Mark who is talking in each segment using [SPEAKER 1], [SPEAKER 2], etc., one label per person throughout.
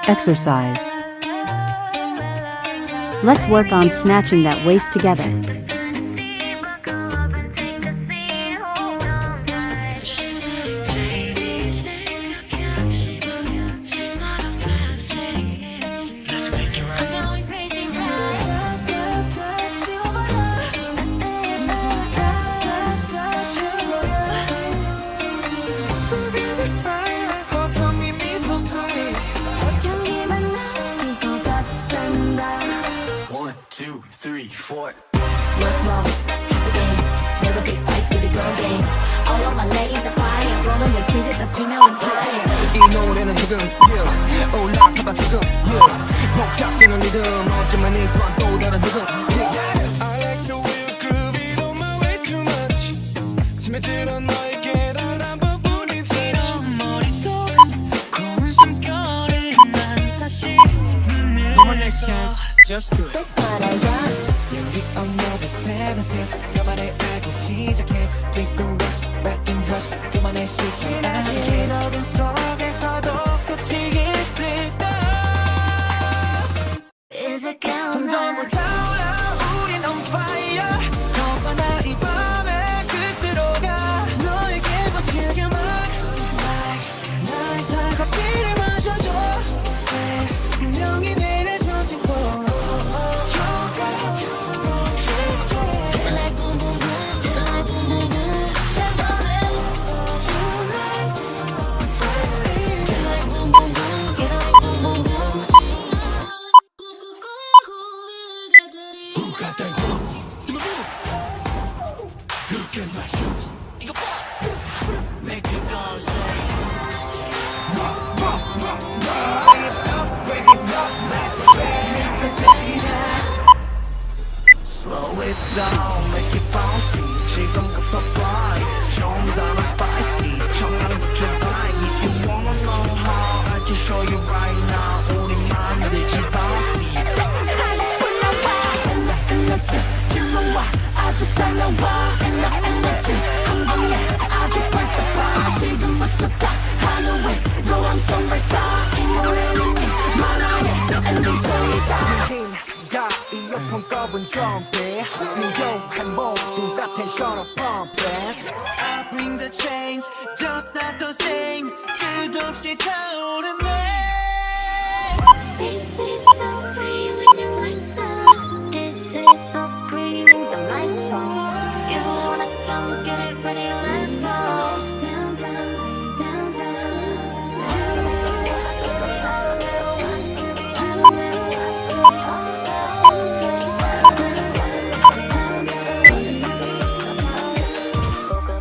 [SPEAKER 1] Exercise. Let's work on snatching that waist together.
[SPEAKER 2] What's wrong? It's a game. Never big fights with the girl game. All of my ladies are fire. Rolling with creases of female empire.
[SPEAKER 3] 이 노래는 지금 올라타봐 지금 복잡되는 리듬 어쩌면 이 또한 또 다른 리듬 I like the way you groove it on my way too much 스며들어 너의 깨달은 부분이지 이런 머릿속 고운 숨결을 난 다시 눈을 No more lectures, just do it 연기 언어가 seven sense 너만을 알고 시작해 Please don't rush, back and rush 너만의 시선 아니게 어둠 속에서도 끝이 있을까
[SPEAKER 2] Is it gonna
[SPEAKER 3] 점점 불타올라 우린 on fire 더 많아 이 밤의 끝으로 가 너에게 지금은 like 나의 살커피를 마셔줘 분명히 내내 손짓고 Slow it down, make it bouncy 지금부터 fly 좀 더 spicy 청양고추 vibe If you wanna know how I can show you right now 우리 만들지 bouncy 에너지 일로와 아주 달려와 에너지 한 방에 아주 벌써 봐 지금부터 다 하늘에 노란 선발사 이 노래는 만화의 엔딩송이자 다 이어폰 꺼본 좀비 묘한 모든 다 텐션을 pumping I bring the change just not the same 끝없이 타오르네
[SPEAKER 2] This is so pretty when the lights on. This is so pretty when the lights on. You wanna come get it ready, let's go. Downtown, downtown.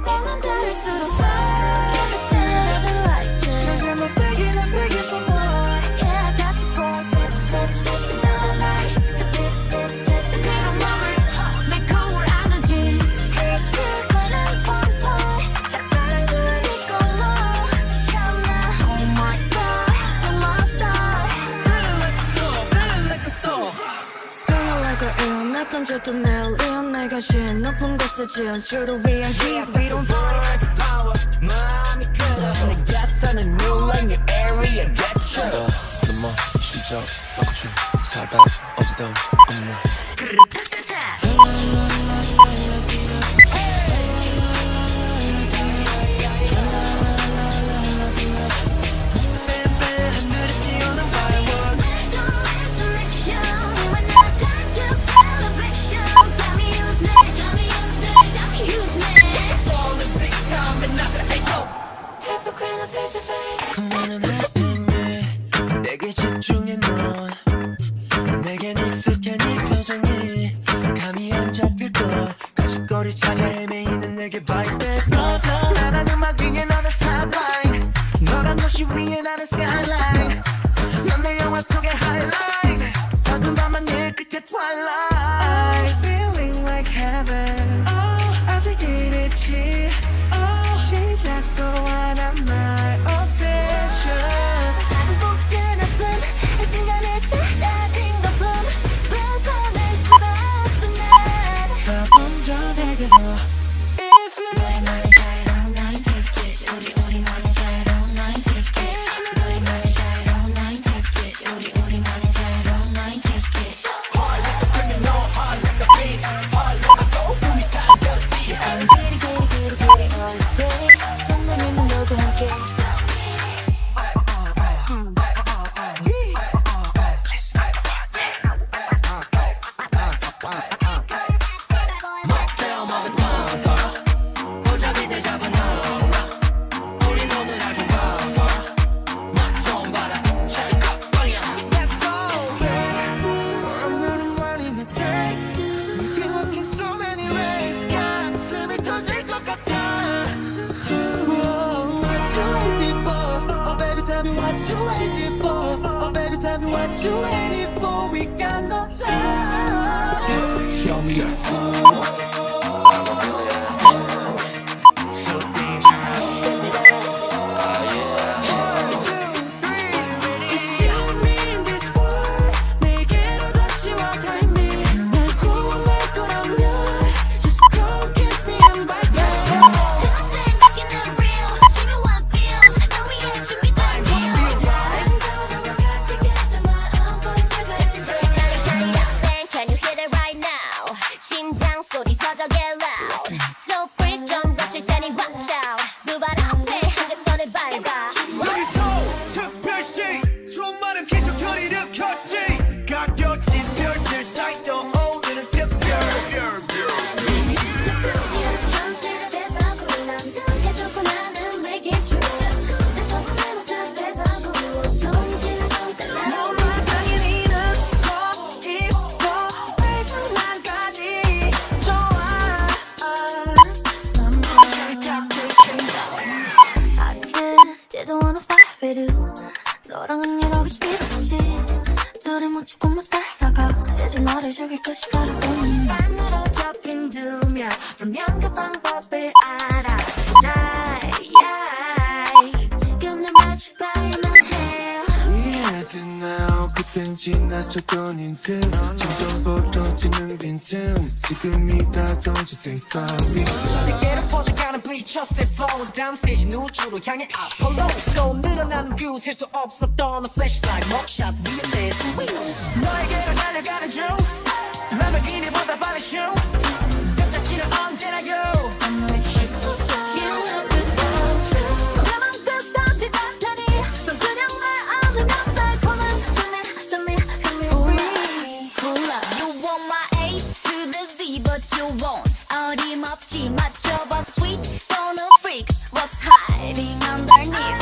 [SPEAKER 2] 너는 다를수록 fast to the light.
[SPEAKER 3] Cause I'm a begging, I'm begging for more
[SPEAKER 2] Yeah, I got you pour sip, sip, sip all night. Tip, tip, tip, tip. 내가 먹을 내 거울 안아지. 해칠 거는 뻔뻔. 작사랑은 네 걸로. 참나, oh my god, you're my star. Feeling like a star, feeling like a star. Spinning like a eon, 날 던져도 내일 이on 내가 쉰 높은 곳에 지은 주를 위한 hit. We don't
[SPEAKER 3] Rise power 마음이 끌어 내가 사는 new like new area get you
[SPEAKER 4] 너무 시작 덕주 사랑 어디든 없는
[SPEAKER 3] 그만은 했으니 내게 집중해 넌 내겐 익숙해 네 표정이 감이 안 잡힐걸 가십거리 찾아 헤매이는 내게 vibe 나란 음악 위에 너는 timeline 너란 도시 위에 나는 skyline 넌 내 영화 속의 highlight 어두운 밤한 일 끝에 twilight 먹대어 먹은 tongue 보자 밑에 잡은 너 우린 오늘 아주 벙벙 맛좀 봐라 Check up 방향 Let's go I'm not running the taste We've been walking so many ways 가슴이 터질 것 같아 What you waiting for Oh baby tell me what you waiting for Oh baby tell me what you waiting for We got no time Show me your
[SPEAKER 2] Can you hit it right now? 심장 소리 터져게 loud. So free 좀 거칠 테니 watch out. 두 발 앞에 한 개 손을 밟아.
[SPEAKER 3] 여기서 특별시 수많은 기적현이 일으켰지 가려진 별들 사이도 오늘은 특별
[SPEAKER 2] Just do it. 현실에 대해서 고민 안 해주고 나는 make it true. Just do it. 내 속은 내 모습 대상으로 동지는 동달라.
[SPEAKER 3] 너만 당연히는 거 입고 배중만까지 좋아
[SPEAKER 2] I just didn't wanna fight with you. 너랑은 이러기 싫었지. 둘이 묻히고만 살다가 이제 너를 죽일 듯이 걸어보는 반으로 접힌 두 명. 그러면 그 방법을 알아주자. 지금 내 마주 봐야만 해.
[SPEAKER 3] 이해돼 now 그땐 지나쳤던 인틈 점점 벌어지는 빈틈 지금이라도 just say sorry 세계로 퍼져가는 bleachers flow 다음 스테이지 우주로 향해 아폴로 또 늘어나는 뷰 셀 수 없었던 a flashlight 먹샷 위에 내 두 wheels 너에게로 달려가는 중 람보르기니보다 빠른 슝 깜짝지는 언제나 you I'm with you
[SPEAKER 2] You will be the 나만 끝까지 갈 테니 넌 그냥 날 안으면 달콤한 Send me free You want my A to the Z but you won't 어림없이 맞춰봐 sweet Don't a freak What's hiding underneath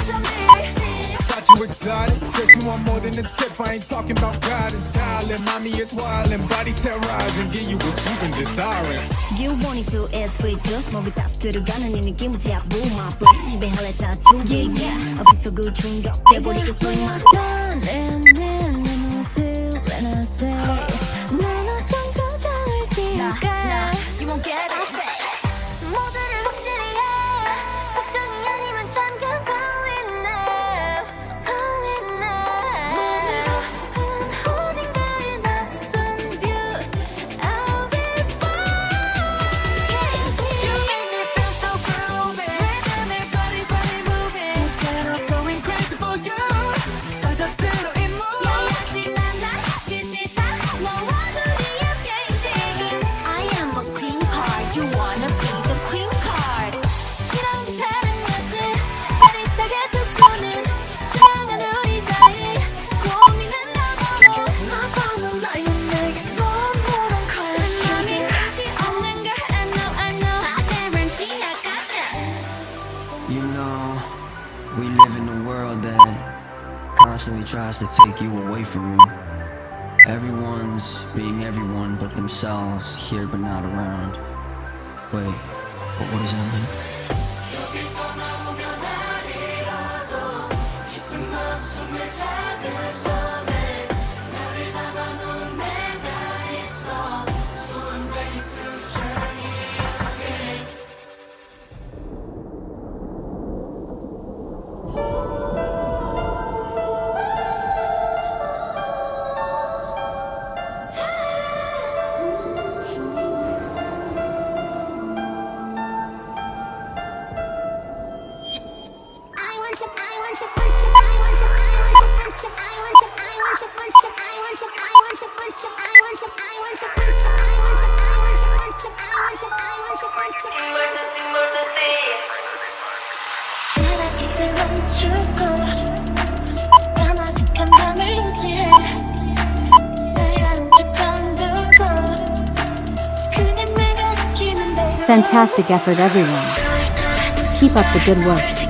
[SPEAKER 5] Got you excited, said she want more than a tip. I ain't talking about guidance, styling. Mommy is wildin', body terrorizing, give you what you've been desiring.
[SPEAKER 2] You want it to is free just 목이 딱 들어가는 이 느낌은 자부 my brain 집에 할래 타투 yeah yeah 어디서 그 충격돼버리고 swing my gun 내 모습 when I say 난 어떤 표정을 지을까 You won't get it say 모두를 확실히 해 걱정이 아니면 잠깐 call it now call it now 그냥 어딘가에 낯선 view I'll be fine You make me feel so groovy Rhythmic body body moving Get up going crazy for you 빠져들어 이 mood 야야시 난난 지지찬 너와 둘이 함께 tinging I am a queen card You wanna be the queen card 이런 사랑 같지 짜릿하게 뚝쏘는 투명한 우리 사이 고민은 나번호 나이면 내게 너무런 컬러 맘이 끝이 없는 걸 I know I guarantee I gotcha
[SPEAKER 6] You know, we live in a world that constantly tries to take you away from you. Everyone's being everyone but themselves, here but not around. Wait, but what does that mean?
[SPEAKER 2] 사랑이 멈추고 까마득한 밤을 유지해 나라는 척 잠들고
[SPEAKER 1] Fantastic effort everyone. Keep up the good work.